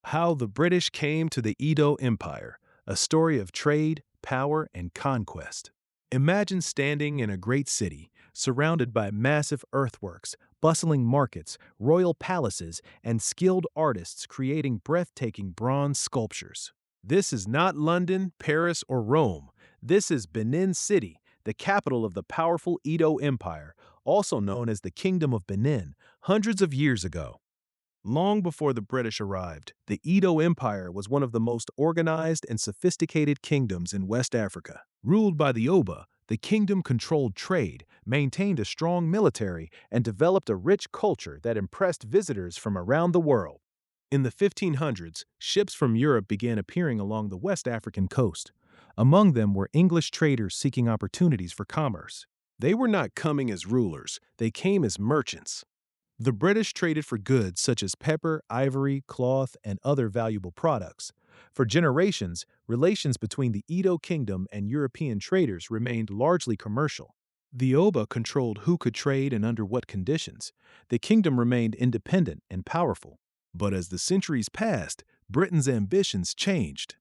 How the British Came to the Edo Empire, a story of trade, power, and conquest. Imagine standing in a great city, surrounded by massive earthworks, bustling markets, royal palaces, and skilled artists creating breathtaking bronze sculptures. This is not London, Paris, or Rome. This is Benin City, the capital of the powerful Edo Empire, also known as the Kingdom of Benin, hundreds of years ago. Long before the British arrived, the Edo Empire was one of the most organized and sophisticated kingdoms in West Africa. Ruled by the Oba, the kingdom controlled trade, maintained a strong military, and developed a rich culture that impressed visitors from around the world. In the 1500s, ships from Europe began appearing along the West African coast. Among them were English traders seeking opportunities for commerce. They were not coming as rulers, they came as merchants. The British traded for goods such as pepper, ivory, cloth, and other valuable products. For generations, relations between the Edo kingdom and European traders remained largely commercial. The Oba controlled who could trade and under what conditions. The kingdom remained independent and powerful. But as the centuries passed, Britain's ambitions changed.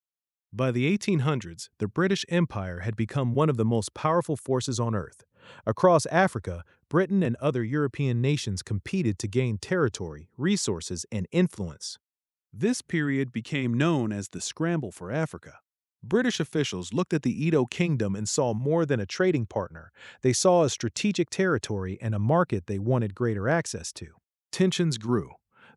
By the 1800s, the British Empire had become one of the most powerful forces on earth. Across Africa, Britain and other European nations competed to gain territory, resources, and influence. This period became known as the Scramble for Africa. British officials looked at the Edo kingdom and saw more than a trading partner. They saw a strategic territory and a market they wanted greater access to. Tensions grew.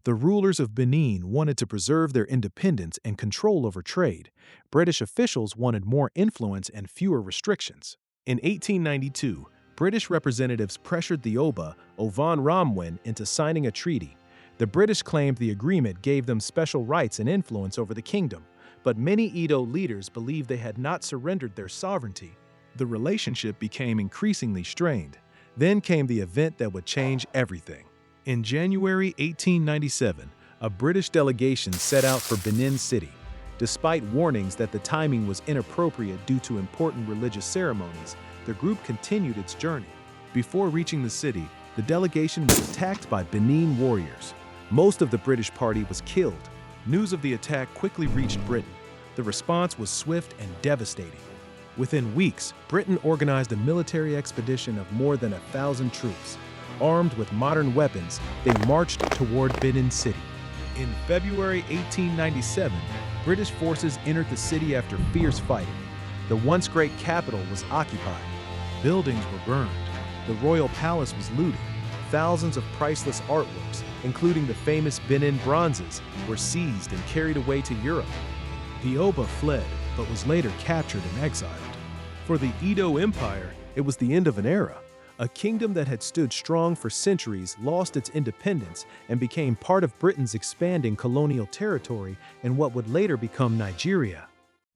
The rulers of Benin wanted to preserve their independence and control over trade. British officials wanted more influence and fewer restrictions. In 1892, British representatives pressured the Oba, Ovan Ramwen, into signing a treaty. The British claimed the agreement gave them special rights and influence over the kingdom, but many Edo leaders believed they had not surrendered their sovereignty. The relationship became increasingly strained. Then came the event that would change everything. In January 1897, a British delegation set out for Benin City. Despite warnings that the timing was inappropriate due to important religious ceremonies, the group continued its journey. Before reaching the city, the delegation was attacked by Benin warriors. Most of the British party was killed. News of the attack quickly reached Britain. The response was swift and devastating. Within weeks, Britain organized a military expedition of more than 1,000 troops. Armed with modern weapons, they marched toward Benin City. In February 1897, British forces entered the city after fierce fighting. The once great capital was occupied. Buildings were burned. The royal palace was looted. Thousands of priceless artworks, including the famous Benin bronzes, were seized and carried away to Europe. The Oba fled, but was later captured and exiled. For the Edo Empire, it was the end of an era. A kingdom that had stood strong for centuries lost its independence and became part of Britain's expanding colonial territory in what would later become Nigeria.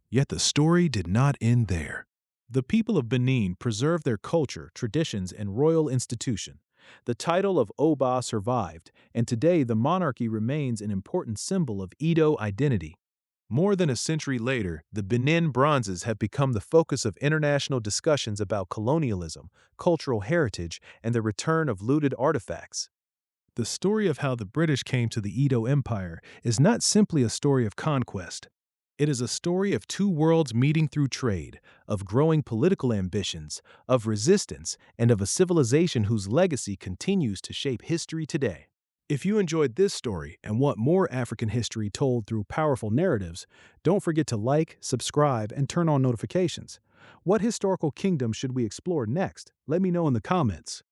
Yet the story did not end there. The people of Benin preserved their culture, traditions, and royal institution. The title of Oba survived, and today the monarchy remains an important symbol of Edo identity. More than a century later, the Benin bronzes have become the focus of international discussions about colonialism, cultural heritage, and the return of looted artifacts. The story of how the British came to the Edo Empire is not simply a story of conquest. It is a story of two worlds meeting through trade, of growing political ambitions, of resistance, and of a civilization whose legacy continues to shape history today. If you enjoyed this story and want more African history told through powerful narratives, don't forget to like, subscribe, and turn on notifications. What historical kingdom should we explore next? Let me know in the comments.